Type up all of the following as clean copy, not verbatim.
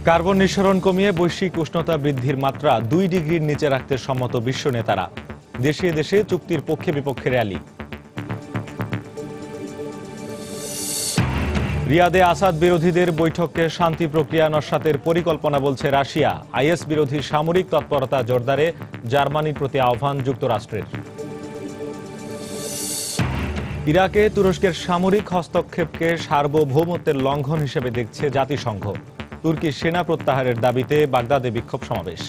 Carbon নিঃসরণ কমিয়ে বৈশ্বিক উষ্ণতা বৃদ্ধির মাত্রা 2 ডিগ্রির নিচে রাখতে সম্মত বিশ্ব নেতারা। দেশে দেশে চুক্তির পক্ষে বিপক্ষে র্যালি। রিয়াদে আসাদ বিরোধীদের বৈঠকে শান্তি প্রক্রিয়া নস্যাতের পরিকল্পনা বলছে রাশিয়া। আইএস বিরোধী সামরিক তৎপরতা জোরদারে জার্মানির প্রতি আহ্বান যুক্তরাষ্ট্রের। ইরাকে তুরস্কের সামরিক হস্তক্ষেপকে সার্বভৌমত্বের লঙ্ঘন হিসেবে দেখছে জাতিসংঘ। তুর্কির সেনা প্রত্যাহারের দাবিতে বাগদাদে বিক্ষোভ সমাবেশ।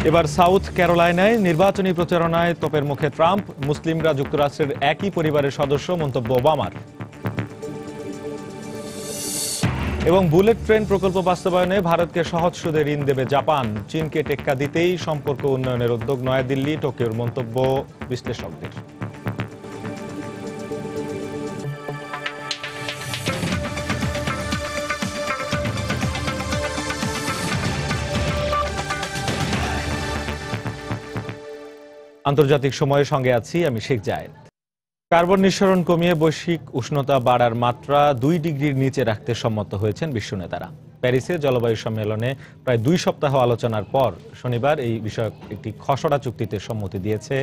এবার সাউথ ক্যারোলাইনায় নির্বাচনী প্রচারণায় তোপের মুখে ট্রাম্প। মুসলিমরা যুক্তরাষ্ট্রের একই পরিবারের সদস্য, মন্তব্য ওবামার। এবং বুলেট ট্রেন প্রকল্প বাস্তবায়নে ভারতকে সহজ সুদে ঋণ দেবে জাপান। চীনকে টেক্কা দিতেই সম্পর্ক উন্নয়নের উদ্যোগ নয়াদিল্লি। টোকিওর মন্তব্য বিশ্লেষকদের। আন্তর্জাতিক সময়ের সঙ্গে আছি আমি শেখ জায়েদ। কার্বন নিঃসরণ কমিয়ে বৈশ্বিক উষ্ণতা বাড়ার মাত্রা 2 ডিগ্রির নিচে রাখতে সম্মত হয়েছেন বিশ্ব নেতারা। প্যারিসে জলবায়ু সম্মেলনে প্রায় 2 সপ্তাহ আলোচনার পর শনিবার এই বিষয়ক একটি খসড়া চুক্তিতে সম্মতি দিয়েছে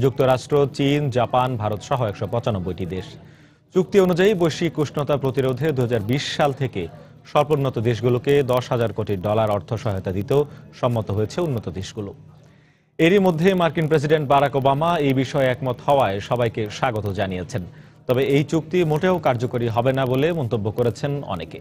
যুক্তরাষ্ট্র, চীন, জাপান, ভারত সহ 195টি দেশ। চুক্তি অনুযায়ী বৈশ্বিক উষ্ণতা প্রতিরোধে 2020 সাল থেকে স্বল্পোন্নত দেশগুলোকে $10,000 কোটি অর্থ সহায়তা দিতেও সম্মত হয়েছে উন্নত দেশগুলো। এরই মধ্যে মার্কিন প্রেসিডেন্ট বারাক ওবামা এই বিষয়ে একমত হওয়ায় সবাইকে স্বাগত জানিয়েছেন। তবে এই চুক্তি মোটেও কার্যকরী হবে না বলে মন্তব্য করেছেন অনেকে।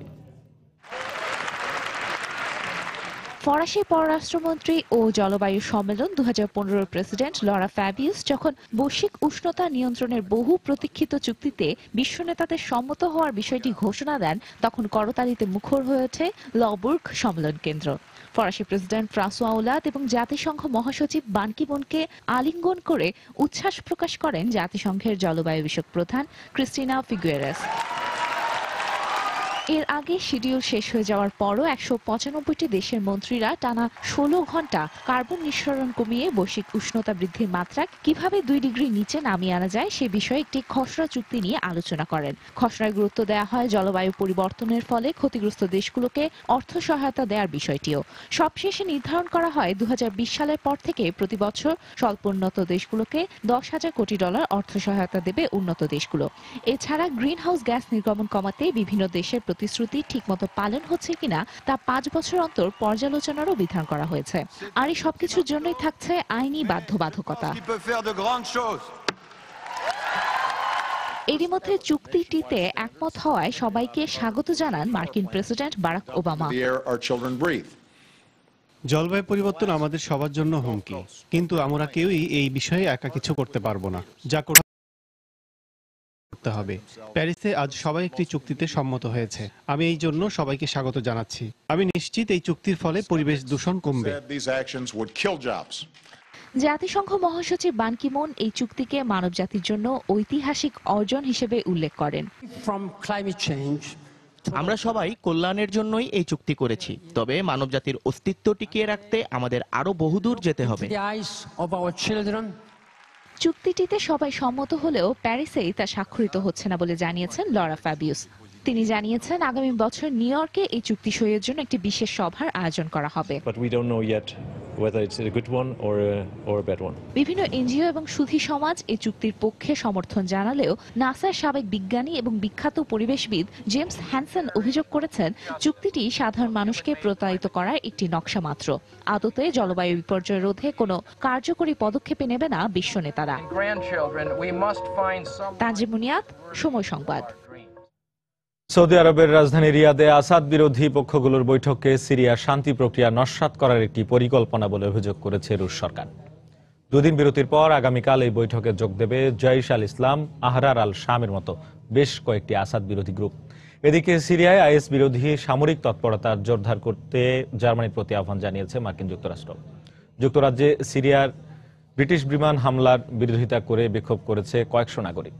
ফরাসি পররাষ্ট্রমন্ত্রী ও জলবায়ু সম্মেলন 2015 প্রেসিডেন্ট লরা ফ্যাবিয়াস যখন বৈশ্বিক উষ্ণতা নিয়ন্ত্রণের বহু প্রতীক্ষিত চুক্তিতে বিশ্ব নেতাদের সম্মত হওয়ার বিষয়টি ঘোষণা দেন, তখন করতালিতে মুখর হয়ে ওঠে লবুর্গ সম্মেলন কেন্দ্র। ফরাসি প্রেসিডেন্ট ফ্রাঁসোয়া ওলাদ এবং জাতিসংঘ মহাসচিব বান কি মুনকে আলিঙ্গন করে উচ্ছ্বাস প্রকাশ করেন জাতিসংঘের জলবায়ু বিষয়ক প্রধান ক্রিস্টিনা ফিগুয়েরেস। এর আগে শিডিউল শেষ হয়ে যাওয়ার পরও 195টি দেশের মন্ত্রীরা টানা 16 ঘন্টা কার্বন নিঃসরণ কমিয়ে বৈশ্বিক উষ্ণতা বৃদ্ধির মাত্রা কিভাবে 2 ডিগ্রি নিচে নামিয়ে আনা যায় সে বিষয়ে একটি খসড়া চুক্তি নিয়ে আলোচনা করেন। খসড়ায় গুরুত্ব দেওয়া হয় জলবায়ু পরিবর্তনের ফলে ক্ষতিগ্রস্ত দেশগুলোকে অর্থ সহায়তা দেওয়ার বিষয়টিও। সবশেষে নির্ধারণ করা হয় 2020 সালের পর থেকে প্রতি বছর স্বল্পোন্নত দেশগুলোকে $10,000 কোটি অর্থ সহায়তা দেবে উন্নত দেশগুলো। এছাড়া গ্রিন হাউস গ্যাস নির্গমন কমাতে বিভিন্ন দেশের প্রতিশ্রুতি ঠিকমতো পালন হচ্ছে কিনা তা 5 বছর অন্তর পর্যালোচনারও বিধান করা হয়েছে। আর এই সবকিছুর জন্যই থাকছে আইনি বাধ্যবাধকতা। এরই মধ্যে চুক্তিটিতে একমত হওয়ায় সবাইকে স্বাগত জানান মার্কিন প্রেসিডেন্ট বারাক ওবামা। জলবায়ু পরিবর্তন আমাদের সবার জন্য হুমকি, কিন্তু আমরা কেউই এই বিষয়ে একা কিছু করতে পারবো না। যা করতে হবে। প্যারিসে আজ সবাই একটি চুক্তিতে সম্মত হয়েছে। আমি এই জন্য সবাইকে স্বাগত জানাচ্ছি। আমি নিশ্চিত এই চুক্তির ফলে পরিবেশ দূষণ কমবে। জাতিসংঘ মহাসচিব বান কি মুন এই চুক্তিকে মানবজাতির জন্য ঐতিহাসিক অর্জন হিসেবে উল্লেখ করেন। আমরা সবাই কল্যাণের জন্যই এই চুক্তি করেছি, তবে মানবজাতির অস্তিত্ব টিকিয়ে রাখতে আমাদের আরো বহুদূর যেতে হবে। চুক্তিটিতে সবাই সম্মত হলেও প্যারিসেই তা স্বাক্ষরিত হচ্ছে না বলে জানিয়েছেন লরা ফ্যাবিয়াস। তিনি জানিয়েছেন আগামী বছর নিউ ইয়র্কে এই চুক্তি সইয়ের জন্য একটি বিশেষ সভার আয়োজন করা হবে। বিভিন্ন এনজিও এবং সুধী সমাজ এই চুক্তির পক্ষে সমর্থন জানালেও নাসার সাবেক বিজ্ঞানী এবং বিখ্যাত পরিবেশবিদ জেমস হ্যানসন অভিযোগ করেছেন চুক্তিটি সাধারণ মানুষকে প্রতারিত করার একটি নকশা মাত্র। আদতে জলবায়ু বিপর্যয় রোধে কোনো কার্যকরী পদক্ষেপে নেবে না বিশ্ব নেতারা। তানজিম মুনিয়াত, সময় সংবাদ। সৌদি আরবের রাজধানী রিয়াদে আসাদ বিরোধী পক্ষগুলোর বৈঠকে সিরিয়ার শান্তি প্রক্রিয়া নস্যাৎ করার একটি পরিকল্পনা বলে অভিযোগ করেছে রুশ সরকার। 2 দিন বিরতির পর আগামীকাল এই বৈঠকে যোগ দেবে জৈশ আল ইসলাম, আহরার আল শামের মতো বেশ কয়েকটি আসাদ বিরোধী গ্রুপ। এদিকে সিরিয়ায় আইএস বিরোধী সামরিক তৎপরতা জোরদার করতে জার্মানির প্রতি আহ্বান জানিয়েছে মার্কিন যুক্তরাষ্ট্র। যুক্তরাজ্যে সিরিয়ার ব্রিটিশ বিমান হামলার বিরোধিতা করে বিক্ষোভ করেছে কয়েকশো নাগরিক।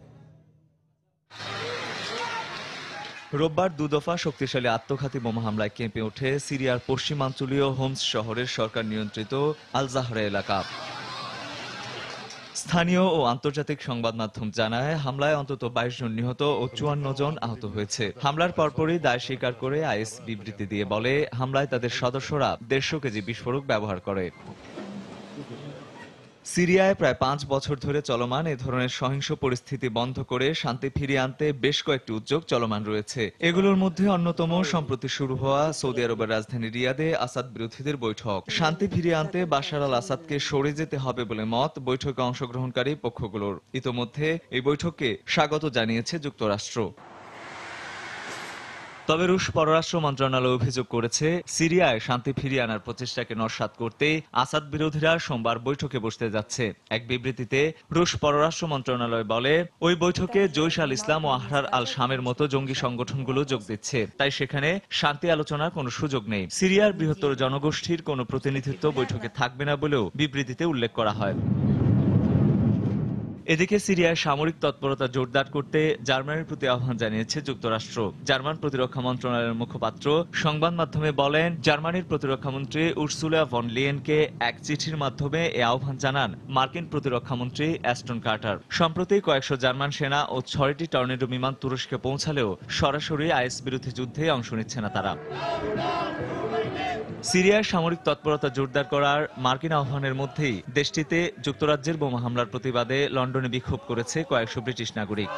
রোববার 2 দফা শক্তিশালী আত্মঘাতী বোমা হামলায় কেঁপে ওঠে সিরিয়ার পশ্চিমাঞ্চলীয় হোমস শহরের সরকার নিয়ন্ত্রিত আল জাহরা এলাকা। স্থানীয় ও আন্তর্জাতিক সংবাদ মাধ্যম জানায়, হামলায় অন্তত 22 জন নিহত ও 54 জন আহত হয়েছে। হামলার পরপরই দায় স্বীকার করে আইএস বিবৃতি দিয়ে বলে, হামলায় তাদের সদস্যরা 150 কেজি বিস্ফোরক ব্যবহার করে। সিরিয়ায় প্রায় 5 বছর ধরে চলমান এ ধরনের সহিংস পরিস্থিতি বন্ধ করে শান্তি ফিরিয়ে আনতে বেশ কয়েকটি উদ্যোগ চলমান রয়েছে। এগুলোর মধ্যে অন্যতম সম্প্রতি শুরু হওয়া সৌদি আরবের রাজধানী রিয়াদে আসাদ বিরোধীদের বৈঠক। শান্তি ফিরিয়ে আনতে বাশার আল আসাদকে সরে যেতে হবে বলে মত বৈঠকে অংশগ্রহণকারী পক্ষগুলোর। ইতোমধ্যে এই বৈঠককে স্বাগত জানিয়েছে যুক্তরাষ্ট্র। তবে রুশ পররাষ্ট্র মন্ত্রণালয় অভিযোগ করেছে, সিরিয়ায় শান্তি ফিরিয়ে আনার প্রচেষ্টাকে নস্যাৎ করতে আসাদ বিরোধীরা সোমবার বৈঠকে বসতে যাচ্ছে। এক বিবৃতিতে রুশ পররাষ্ট্র মন্ত্রণালয় বলে, ওই বৈঠকে জৈশ আল ইসলাম ও আহরার আল শামের মতো জঙ্গি সংগঠনগুলো যোগ দিচ্ছে, তাই সেখানে শান্তি আলোচনার কোনো সুযোগ নেই। সিরিয়ার বৃহত্তর জনগোষ্ঠীর কোনো প্রতিনিধিত্ব বৈঠকে থাকবে না বলেও বিবৃতিতে উল্লেখ করা হয়। এদিকে সিরিয়ায় সামরিক তৎপরতা জোরদার করতে জার্মানির প্রতি আহ্বান জানিয়েছে যুক্তরাষ্ট্র। জার্মান প্রতিরক্ষা মন্ত্রণালয়ের মুখপাত্র সংবাদ মাধ্যমে বলেন, জার্মানির প্রতিরক্ষামন্ত্রী উর্সুলা ভন লিয়েনকে এক চিঠির মাধ্যমে এ আহ্বান জানান মার্কিন প্রতিরক্ষামন্ত্রী অ্যাস্টন কার্টার। সম্প্রতি কয়েকশো জার্মান সেনা ও 6টি টর্নেডো বিমান তুরস্কে পৌঁছালেও সরাসরি আইএস বিরোধী যুদ্ধে অংশ নিচ্ছে না তারা। সিরিয়ার সামরিক তৎপরতা জোরদার করার মার্কিন আহ্বানের মধ্যেই দেশটিতে যুক্তরাজ্যের বোমা হামলার প্রতিবাদে লন্ডনে বিক্ষোভ করেছে কয়েকশো ব্রিটিশ নাগরিক।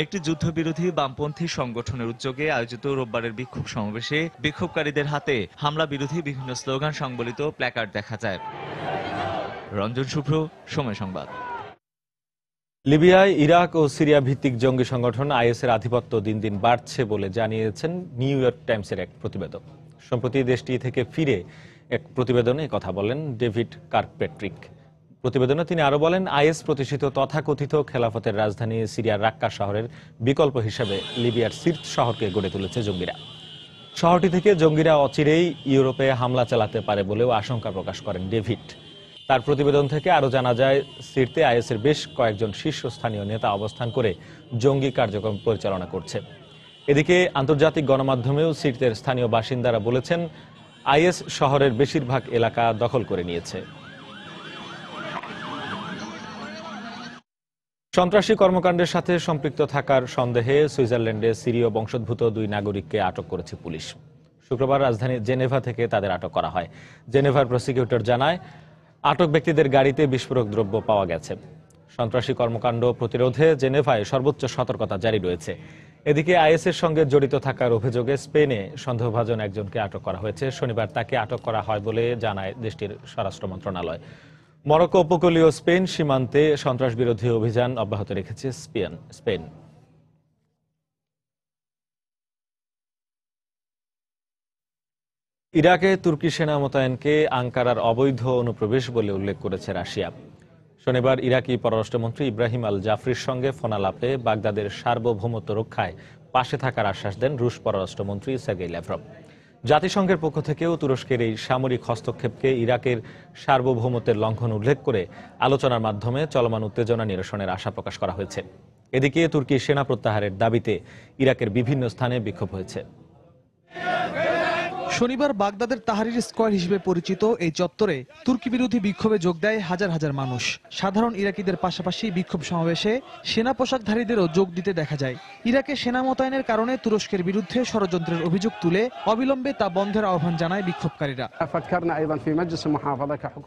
একটি যুদ্ধবিরোধী বামপন্থী সংগঠনের উদ্যোগে আয়োজিত রোববারের বিক্ষোভ সমাবেশে বিক্ষোভকারীদের হাতে হামলা বিরোধী বিভিন্ন স্লোগান সংবলিত প্ল্যাকার্ড দেখা যায়। রঞ্জন শুভ্র, সময় সংবাদ। লিবিয়ায় ইরাক ও সিরিয়া ভিত্তিক জঙ্গি সংগঠন আইএসের আধিপত্য দিন দিন বাড়ছে বলে জানিয়েছেন নিউ ইয়র্ক টাইমসের এক প্রতিবেদক। সম্প্রতি দেশটি থেকে ফিরে এক প্রতিবেদনে কথা বলেন ডেভিড কার্কপ্যাট্রিক। প্রতিবেদনে তিনি আরো বলেন, আইএস প্রতিষ্ঠিত তথাকথিত খেলাফতের রাজধানী সিরিয়ার রাক্কা শহরের বিকল্প হিসেবে লিবিয়ার সির্ত শহরকে গড়ে তুলেছে জঙ্গিরা। শহরটি থেকে জঙ্গিরা অচিরেই ইউরোপে হামলা চালাতে পারে বলেও আশঙ্কা প্রকাশ করেন ডেভিড। তার প্রতিবেদন থেকে আরো জানা যায়, সিরতে আইএসের বেশ কয়েকজন শীর্ষস্থানীয় নেতা অবস্থান করে জঙ্গি কার্যক্রম পরিচালনা করছে। এদিকে আন্তর্জাতিক গণমাধ্যমেও সিরতের স্থানীয় বাসিন্দারা বলেছেন, আইএস শহরের বেশিরভাগ এলাকা দখল করে নিয়েছে। সন্ত্রাসী কর্মকাণ্ডের সাথে সম্পৃক্ত থাকার সন্দেহে সুইজারল্যান্ডে সিরীয় বংশোদ্ভূত 2 নাগরিককে আটক করেছে পুলিশ। শুক্রবার রাজধানী জেনেভা থেকে তাদের আটক করা হয়। জেনেভার প্রসিকিউটর জানায়, আটক ব্যক্তিদের গাড়িতে বিস্ফোরক দ্রব্য পাওয়া গেছে। সন্ত্রাসী কর্মকাণ্ড প্রতিরোধে জেনেভায় সর্বোচ্চ সতর্কতা জারি রয়েছে। এদিকে আইএসের সঙ্গে জড়িত থাকার অভিযোগে স্পেনে সন্দেহভাজন একজনকে আটক করা হয়েছে। শনিবার তাকে আটক করা হয় বলে জানায় দেশটির স্বরাষ্ট্র মন্ত্রণালয়। মরক্কো উপকূলীয় স্পেন সীমান্তে সন্ত্রাস বিরোধী অভিযান অব্যাহত রেখেছে স্পেন। ইরাকে তুর্কি সেনা মোতায়েনকে আঙ্কারার অবৈধ অনুপ্রবেশ বলে উল্লেখ করেছে রাশিয়া। শনিবার ইরাকি পররাষ্ট্রমন্ত্রী ইব্রাহিম আল জাফরির সঙ্গে ফোনালাপে বাগদাদের সার্বভৌমত্ব রক্ষায় পাশে থাকার আশ্বাস দেন রুশ পররাষ্ট্রমন্ত্রী সার্গেই ল্যাভরভ। জাতিসংঘের পক্ষ থেকেও তুরস্কের এই সামরিক হস্তক্ষেপকে ইরাকের সার্বভৌমত্বের লঙ্ঘন উল্লেখ করে আলোচনার মাধ্যমে চলমান উত্তেজনা নিরসনের আশা প্রকাশ করা হয়েছে। এদিকে তুর্কি সেনা প্রত্যাহারের দাবিতে ইরাকের বিভিন্ন স্থানে বিক্ষোভ হয়েছে। শনিবার বাগদাদের তাহরির স্কয়ার হিসেবে পরিচিত এই চত্বরে তুর্কি বিরোধী বিক্ষোভে যোগ দেয় হাজার হাজার মানুষ। সাধারণ ইরাকিদের পাশাপাশি বিক্ষোভ সমাবেশে সেনা পোশাকধারীদেরও যোগ দিতে দেখা যায়। ইরাকে সেনা মোতায়েনের কারণে তুরস্কের বিরুদ্ধে ষড়যন্ত্রের অভিযোগ তুলে অবিলম্বে তা বন্ধের আহ্বান জানায় বিক্ষোভকারীরা।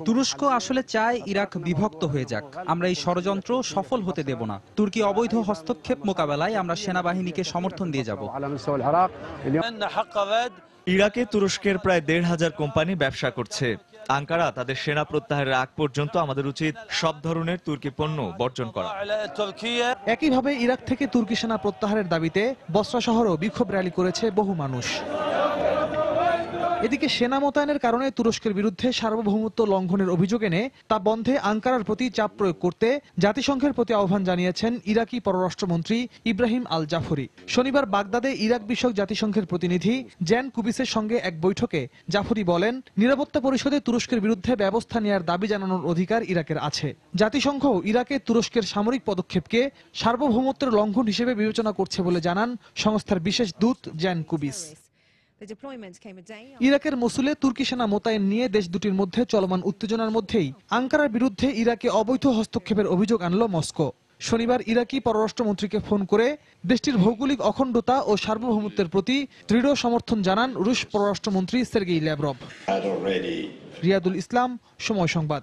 তুরস্ক আসলে চায় ইরাক বিভক্ত হয়ে যাক। আমরা এই ষড়যন্ত্র সফল হতে দেব না। তুর্কি অবৈধ হস্তক্ষেপ মোকাবেলায় আমরা সেনাবাহিনীকে সমর্থন দিয়ে যাব। ইরাকে তুরস্কের প্রায় 1,500 কোম্পানি ব্যবসা করছে। আঙ্কারা তাদের সেনা প্রত্যাহারের আগ পর্যন্ত আমাদের উচিত সব ধরনের তুর্কি পণ্য বর্জন করা। একইভাবে ইরাক থেকে তুর্কি সেনা প্রত্যাহারের দাবিতে বসরা শহরেও বিক্ষোভ র্যালি করেছে বহু মানুষ। এদিকে সেনা মোতায়েনের কারণে তুরস্কের বিরুদ্ধে সার্বভৌমত্ব লঙ্ঘনের অভিযোগ এনে তা বন্ধে আঙ্কারার প্রতি চাপ প্রয়োগ করতে জাতিসংঘের প্রতি আহ্বান জানিয়েছেন ইরাকি পররাষ্ট্রমন্ত্রী ইব্রাহিম আল জাফরি। শনিবার বাগদাদে ইরাক বিষয়ক জাতিসংঘের প্রতিনিধি জ্যান কুবিসের সঙ্গে এক বৈঠকে জাফরি বলেন, নিরাপত্তা পরিষদে তুরস্কের বিরুদ্ধে ব্যবস্থা নেওয়ার দাবি জানানোর অধিকার ইরাকের আছে। জাতিসংঘ ইরাকে তুরস্কের সামরিক পদক্ষেপকে সার্বভৌমত্বের লঙ্ঘন হিসেবে বিবেচনা করছে বলে জানান সংস্থার বিশেষ দূত জ্যান কুবিস। ইরাকের মসুলে তুর্কি সেনা মোতায়েন নিয়ে দেশ দুটির মধ্যে চলমান উত্তেজনার মধ্যেই আঙ্কারার বিরুদ্ধে ইরাকে অবৈধ হস্তক্ষেপের অভিযোগ আনল মস্কো। শনিবার ইরাকি পররাষ্ট্রমন্ত্রীকে ফোন করে দেশটির ভৌগোলিক অখণ্ডতা ও সার্বভৌমত্বের প্রতি দৃঢ় সমর্থন জানান রুশ পররাষ্ট্রমন্ত্রী সের্গেই ল্যাভরভ। রিয়াদুল ইসলাম, সময় সংবাদ।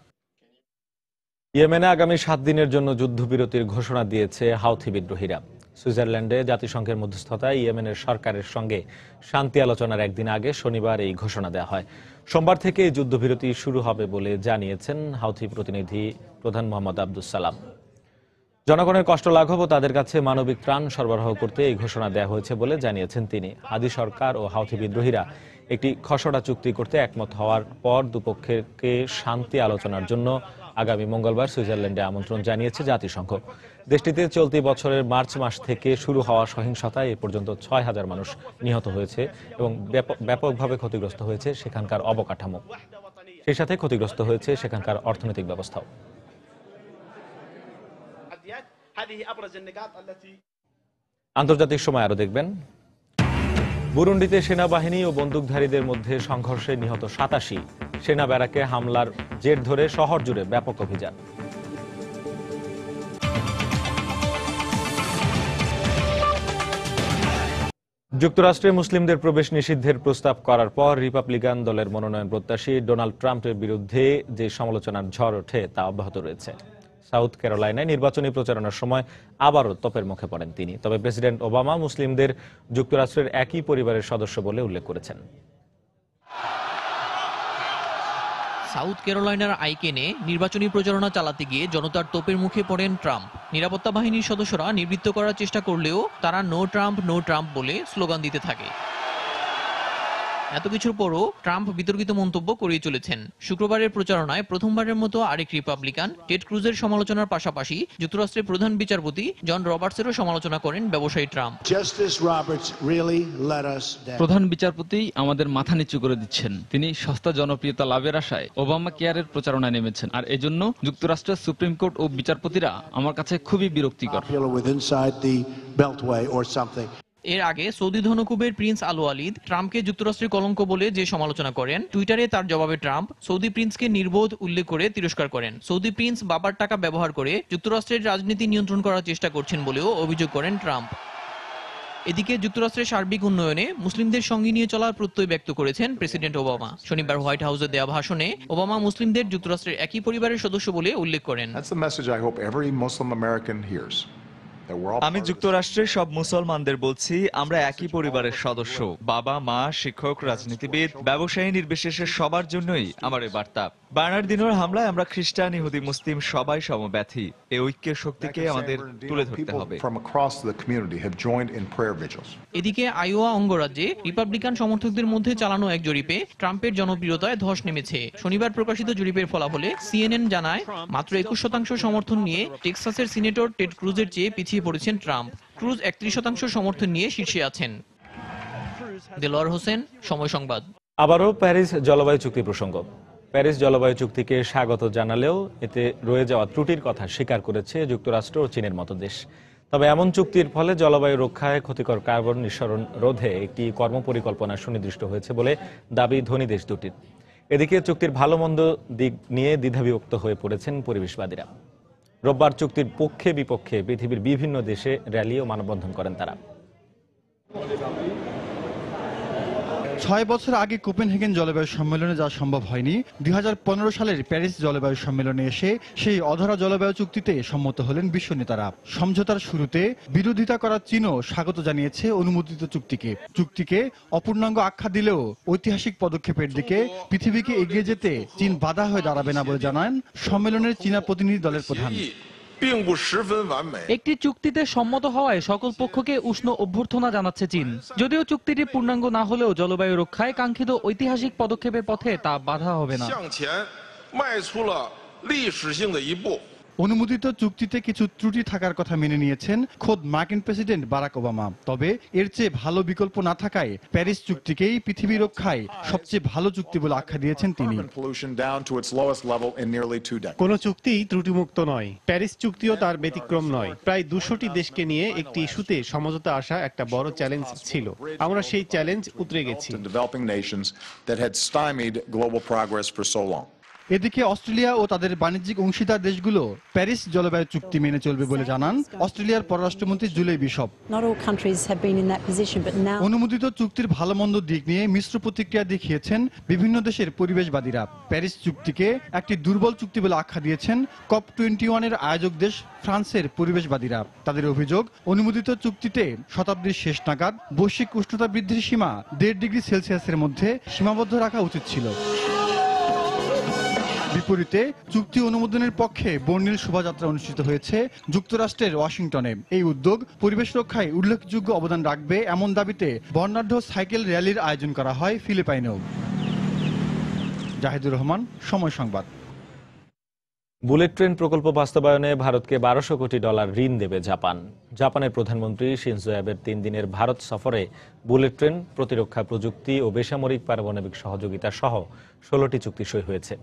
ইয়েমেনে আগামী 7 দিনের জন্য যুদ্ধবিরতির ঘোষণা দিয়েছে হাউথি বিদ্রোহীরা। সুইজারল্যান্ডে জাতিসংঘের মধ্যস্থতায় ইয়েমেনের সরকারের সঙ্গে শান্তি আলোচনার একদিন আগে শনিবার এই ঘোষণা দেওয়া হয়। সোমবার থেকে এই যুদ্ধবিরতি শুরু হবে বলে জানিয়েছেন হাউথি প্রতিনিধি প্রধান মোহাম্মদ আব্দুস সালাম। জনগণের কষ্ট লাঘব ও তাদের কাছে মানবিক ত্রাণ সরবরাহ করতে এই ঘোষণা দেওয়া হয়েছে বলে জানিয়েছেন তিনি। হাদি সরকার ও হাউথি বিদ্রোহীরা একটি খসড়া চুক্তি করতে একমত হওয়ার পর দুপক্ষকে শান্তি আলোচনার জন্য আগামী মঙ্গলবার সুইজারল্যান্ডে আমন্ত্রণ জানিয়েছে জাতিসংঘ। দেশটিতে চলতি বছরের মার্চ মাস থেকে শুরু হওয়া সহিংসতায় এ পর্যন্ত 6,000 মানুষ নিহত হয়েছে এবং ব্যাপকভাবে ক্ষতিগ্রস্ত হয়েছে সেখানকার অবকাঠামো। সেই সাথে ক্ষতিগ্রস্ত হয়েছে সেখানকার অর্থনৈতিক ব্যবস্থাও। আন্তর্জাতিক সময় আরো দেখবেন। বুরুন্ডিতে সেনাবাহিনী ও বন্দুকধারীদের মধ্যে সংঘর্ষে নিহত 87। সেনা ব্যারাকে হামলার জের ধরে শহর জুড়ে ব্যাপক অভিযান। যুক্তরাষ্ট্রে মুসলিমদের প্রবেশ নিষিদ্ধের প্রস্তাব করার পর রিপাবলিকান দলের মনোনয়ন প্রত্যাশী ডোনাল্ড ট্রাম্পের বিরুদ্ধে যে সমালোচনার ঝড় ওঠে তা অব্যাহত রয়েছে। সাউথ ক্যারোলাইনায় নির্বাচনী প্রচারণার সময় আবারও তোপের মুখে পড়েন তিনি। তবে প্রেসিডেন্ট ওবামা মুসলিমদের যুক্তরাষ্ট্রের একই পরিবারের সদস্য বলে উল্লেখ করেছেন। সাউথ ক্যারোলাইনার আইকেনে নির্বাচনী প্রচারণা চালাতে গিয়ে জনতার তোপের মুখে পড়েন ট্রাম্প। নিরাপত্তা বাহিনীর সদস্যরা নিবৃত্ত করার চেষ্টা করলেও তারা নো ট্রাম্প বলে স্লোগান দিতে থাকে। এত কিছুর পরও ট্রাম্প বিতর্কিত মন্তব্য করেই চলেছেন। শুক্রবারের প্রচারণায় প্রথমবারের মতো আরেক রিপাবলিকান টেড ক্রুজের সমালোচনার পাশাপাশি যুক্তরাষ্ট্রের প্রধান বিচারপতি জন রবার্টসেরও সমালোচনা করেন ব্যবসায়ী ট্রাম্প। প্রধান বিচারপতি আমাদের মাথা নিচু করে দিচ্ছেন। তিনি সস্তা জনপ্রিয়তা লাভের আশায় ওবামা কেয়ারের প্রচারণায় নেমেছেন, আর এজন্য যুক্তরাষ্ট্রের সুপ্রিম কোর্ট ও বিচারপতিরা আমার কাছে খুবই বিরক্তিকর। এর আগে সৌদি ধনকুবের প্রিন্স আল ওয়ালিদ ট্রাম্পকে যুক্তরাষ্ট্রের কলঙ্ক বলে যে সমালোচনা করেন, টুইটারে তার জবাবে ট্রাম্প সৌদি প্রিন্সকে নির্বোধ উল্লেখ করে তিরস্কার করেন। সৌদি প্রিন্স বাবার টাকা ব্যবহার করে যুক্তরাষ্ট্রের রাজনীতি নিয়ন্ত্রণ করার চেষ্টা করছেন বলেও অভিযোগ করেন ট্রাম্প। এদিকে যুক্তরাষ্ট্রের সার্বিক উন্নয়নে মুসলিমদের সঙ্গে নিয়ে চলার প্রত্যয় ব্যক্ত করেছেন প্রেসিডেন্ট ওবামা। শনিবার হোয়াইট হাউসে দেওয়া ভাষণে ওবামা মুসলিমদের যুক্তরাষ্ট্রের একই পরিবারের সদস্য বলে উল্লেখ করেন। আমি যুক্তরাষ্ট্রের সব মুসলমানদের বলছি, আমরা একই পরিবারের সদস্য। বাবা, মা, শিক্ষক, রাজনীতিবিদ, ব্যবসায়ী নির্বিশেষে সবার জন্যই আমার এই বার্তা। বার্নার্দিনোর হামলায় আমরা খ্রিস্টান, ইহুদি, মুসলিম সবাই সমব্যথী। এই ঐক্যের শক্তিকে আমাদের তুলে ধরতে হবে। এদিকে আইওয়া অঙ্গরাজ্যে রিপাবলিকান সমর্থকদের মধ্যে চালানো এক জরিপে ট্রাম্পের জনপ্রিয়তায় ধস নেমেছে। শনিবার প্রকাশিত জরিপের ফলাফলে সিএনএন জানায় মাত্র 21% সমর্থন নিয়ে টেক্সাসের সিনেটর টেড ক্রুজের চেয়ে পিছিয়ে পড়েছেন ট্রাম্প। ক্রুজ 31% সমর্থন নিয়ে শীর্ষে আছেন। দেলোয়ার হোসেন, সময় সংবাদ। আবারও প্যারিস জলবায়ু চুক্তি প্রসঙ্গ। প্যারিস জলবায়ু চুক্তিকে স্বাগত জানালেও এতে রয়ে যাওয়া ত্রুটির কথা স্বীকার করেছে যুক্তরাষ্ট্র ও চীনের মতো দেশ। তবে এমন চুক্তির ফলে জলবায়ু রক্ষায় ক্ষতিকর কার্বন নিঃসরণ রোধে একটি কর্মপরিকল্পনা সুনির্দিষ্ট হয়েছে বলে দাবি ধনী দেশ দুটির। এদিকে চুক্তির ভালো মন্দ দিক নিয়ে দ্বিধাবিভক্ত হয়ে পড়েছেন পরিবেশবাদীরা। রোববার চুক্তির পক্ষে বিপক্ষে পৃথিবীর বিভিন্ন দেশে র্যালি ও মানববন্ধন করেন তারা। 6 বছর আগে কোপেনহেগেন জলবায়ু সম্মেলনে যা সম্ভব হয়নি, 2015 সালের প্যারিস জলবায়ু সম্মেলনে এসে সেই অধরা জলবায়ু চুক্তিতে সম্মত হলেন বিশ্ব নেতারা। সমঝোতার শুরুতে বিরোধিতা করা চীনও স্বাগত জানিয়েছে অনুমোদিত চুক্তিকে অপূর্ণাঙ্গ আখ্যা দিলেও ঐতিহাসিক পদক্ষেপের দিকে পৃথিবীকে এগিয়ে যেতে চীন বাধা হয়ে দাঁড়াবে না বলে জানান সম্মেলনের চীনা প্রতিনিধি দলের প্রধান। একটি চুক্তিতে সম্মত হওয়ায় সকল পক্ষকে উষ্ণ অভ্যর্থনা জানাচ্ছে চীন। যদিও চুক্তিটি পূর্ণাঙ্গ না হলেও জলবায়ু রক্ষায় কাঙ্ক্ষিত ঐতিহাসিক পদক্ষেপের পথে তা বাধা হবে না। অনুমোদিত চুক্তিতে কিছু ত্রুটি থাকার কথা মেনে নিয়েছেন খোদ মার্কিন প্রেসিডেন্ট বারাক ওবামা। তবে এর চেয়ে ভালো বিকল্প না থাকায় প্যারিস চুক্তিকেই পৃথিবী রক্ষায় সবচেয়ে ভালো চুক্তি বলে আখ্যা দিয়েছেন তিনি। কোনো চুক্তিই ত্রুটিমুক্ত নয়, প্যারিস চুক্তিও তার ব্যতিক্রম নয়। প্রায় 200টি দেশকে নিয়ে একটি ইস্যুতে সমঝোতা আসা একটা বড় চ্যালেঞ্জ ছিল। আমরা সেই চ্যালেঞ্জ উতরে গেছি। এদিকে অস্ট্রেলিয়া ও তাদের বাণিজ্যিক অংশীদার দেশগুলো প্যারিস জলবায়ু চুক্তি মেনে চলবে বলে জানান অস্ট্রেলিয়ার পররাষ্ট্রমন্ত্রী জুলি বিশপ। অনুমোদিত চুক্তির ভালো মন্দ দিক নিয়ে মিশ্র প্রতিক্রিয়া দেখিয়েছেন বিভিন্ন দেশের পরিবেশবাদীরা। প্যারিস চুক্তিকে একটি দুর্বল চুক্তি বলে আখ্যা দিয়েছেন COP21 এর আয়োজক দেশ ফ্রান্সের পরিবেশবাদীরা। তাদের অভিযোগ, অনুমোদিত চুক্তিতে শতাব্দীর শেষ নাগাদ বৈশ্বিক উষ্ণতা বৃদ্ধির সীমা 1.5 ডিগ্রি সেলসিয়াসের মধ্যে সীমাবদ্ধ রাখা উচিত ছিল। বিপরীতে চুক্তি অনুমোদনের পক্ষে বর্ণিল শোভাযাত্রা অনুষ্ঠিত হয়েছে যুক্তরাষ্ট্রের ওয়াশিংটনে। এই উদ্যোগ পরিবেশ রক্ষায় উল্লেখযোগ্য অবদান রাখবে এমন দাবিতে বর্ণাঢ্য সাইকেল র্যালির আয়োজন করা হয় ফিলিপাইনেও। জাহিদুর রহমান, সময় সংবাদ। বুলেট ট্রেন প্রকল্প বাস্তবায়নে ভারতকে $1200 কোটি ঋণ দেবে জাপান। জাপানের প্রধানমন্ত্রী শিনজো অ্যাবের 3 দিনের ভারত সফরে বুলেট ট্রেন, প্রতিরক্ষা প্রযুক্তি ও বেসামরিক পারমাণবিক সহযোগিতা সহ 16টি চুক্তি সই হয়েছে।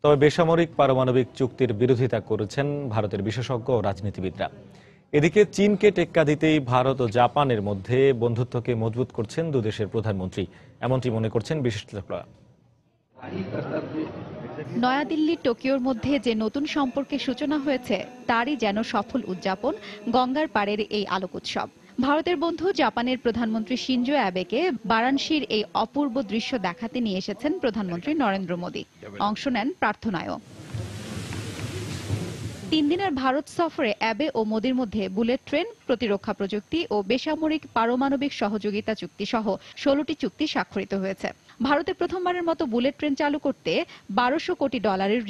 তবে বেসামরিক পারমাণবিক চুক্তির বিরোধিতা করেছেন ভারতের বিশেষজ্ঞ ও রাজনীতিবিদরা। এদিকে চীনকে টেক্কা দিতেই ভারত ও জাপানের মধ্যে বন্ধুত্বকে মজবুত করছেন দুদেশের প্রধানমন্ত্রী, এমনটি মনে করছেন বিশেষজ্ঞরা। নয়াদিল্লি টোকিওর মধ্যে যে নতুন সম্পর্কের সূচনা হয়েছে তারই যেন সফল উদযাপন গঙ্গার পাড়ের এই আলোক উৎসব। ভারতের বন্ধু জাপানের প্রধানমন্ত্রী শিনজো অ্যাবেকে বারাণসীর এই অপূর্ব দৃশ্য দেখাতে নিয়ে এসেছেন প্রধানমন্ত্রী নরেন্দ্র মোদী। অংশ নেন প্রার্থনায়ও। 3 দিনের ভারত সফরে অ্যাবে ও মোদীর মধ্যে বুলেট ট্রেন, প্রতিরক্ষা প্রযুক্তি ও বেসামরিক পারমাণবিক সহযোগিতা চুক্তি সহ 16টি চুক্তি স্বাক্ষরিত হয়েছে। ভারতে প্রথমবারের মতো বুলেট ট্রেন চালু করতে $1200 কোটি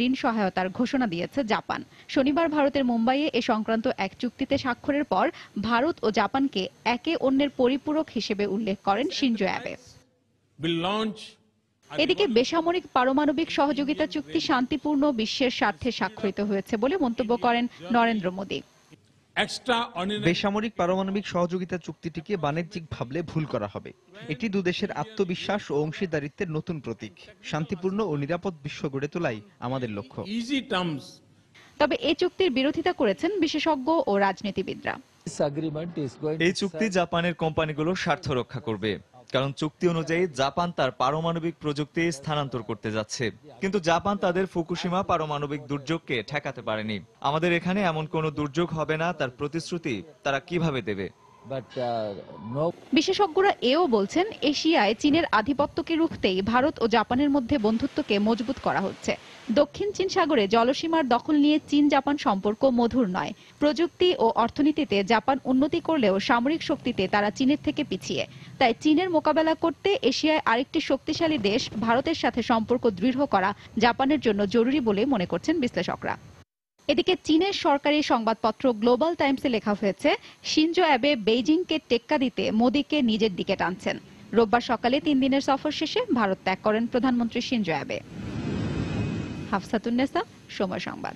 ঋণ সহায়তার ঘোষণা দিয়েছে জাপান। শনিবার ভারতের মুম্বাইয়ে এ সংক্রান্ত এক চুক্তিতে স্বাক্ষরের পর ভারত ও জাপানকে একে অন্যের পরিপূরক হিসেবে উল্লেখ করেন শিনজো অ্যাবে। এদিকে বেসামরিক পারমাণবিক সহযোগিতা চুক্তি শান্তিপূর্ণ বিশ্বের স্বার্থে স্বাক্ষরিত হয়েছে বলে মন্তব্য করেন নরেন্দ্র মোদী। বেসামরিক পারমাণবিক সহযোগিতা চুক্তিটিকে বাণিজ্যিক ভাবলে ভুল করা হবে। এটি দুদেশের আত্মবিশ্বাস ও অংশীদারিত্বের নতুন প্রতীক। শান্তিপূর্ণ ও নিরাপদ বিশ্ব গড়ে তোলাই আমাদের লক্ষ্য। তবে এই চুক্তির বিরোধিতা করেছেন বিশেষজ্ঞ ও রাজনীতিবিদরা। এই চুক্তি জাপানের কোম্পানিগুলোর স্বার্থ রক্ষা করবে, কারণ চুক্তি অনুযায়ী জাপান তার পারমাণবিক প্রযুক্তি স্থানান্তর করতে যাচ্ছে, কিন্তু জাপান তাদের ফুকুশিমা পারমাণবিক দুর্যোগকে ঠেকাতে পারেনি। আমাদের এখানে এমন কোনো দুর্যোগ হবে না তার প্রতিশ্রুতি তারা কিভাবে দেবে? বিশেষজ্ঞরা এও বলছেন, এশিয়ায় চীনের আধিপত্যকে রুখতেই ভারত ও জাপানের মধ্যে বন্ধুত্বকে মজবুত করা হচ্ছে। দক্ষিণ চীন সাগরে জলসীমার দখল নিয়ে চীন জাপান সম্পর্ক মধুর নয়। প্রযুক্তি ও অর্থনীতিতে জাপান উন্নতি করলেও সামরিক শক্তিতে তারা চীনের থেকে পিছিয়ে। তাই চীনের মোকাবেলা করতে এশিয়ায় আরেকটি শক্তিশালী দেশ ভারতের সাথে সম্পর্ক দৃঢ় করা জাপানের জন্য জরুরি বলে মনে করছেন বিশ্লেষকরা। এদিকে চীনের সরকারি সংবাদপত্র গ্লোবাল টাইমসে লেখা হয়েছে, শিনজো অ্যাবে বেইজিংকে টেক্কা দিতে মোদীকে নিজের দিকে টানছেন। রোববার সকালে 3 দিনের সফর শেষে ভারত ত্যাগ করেন প্রধানমন্ত্রী শিনজো অ্যাবে। হাফসাতুন্নেসা, সময় সংবাদ।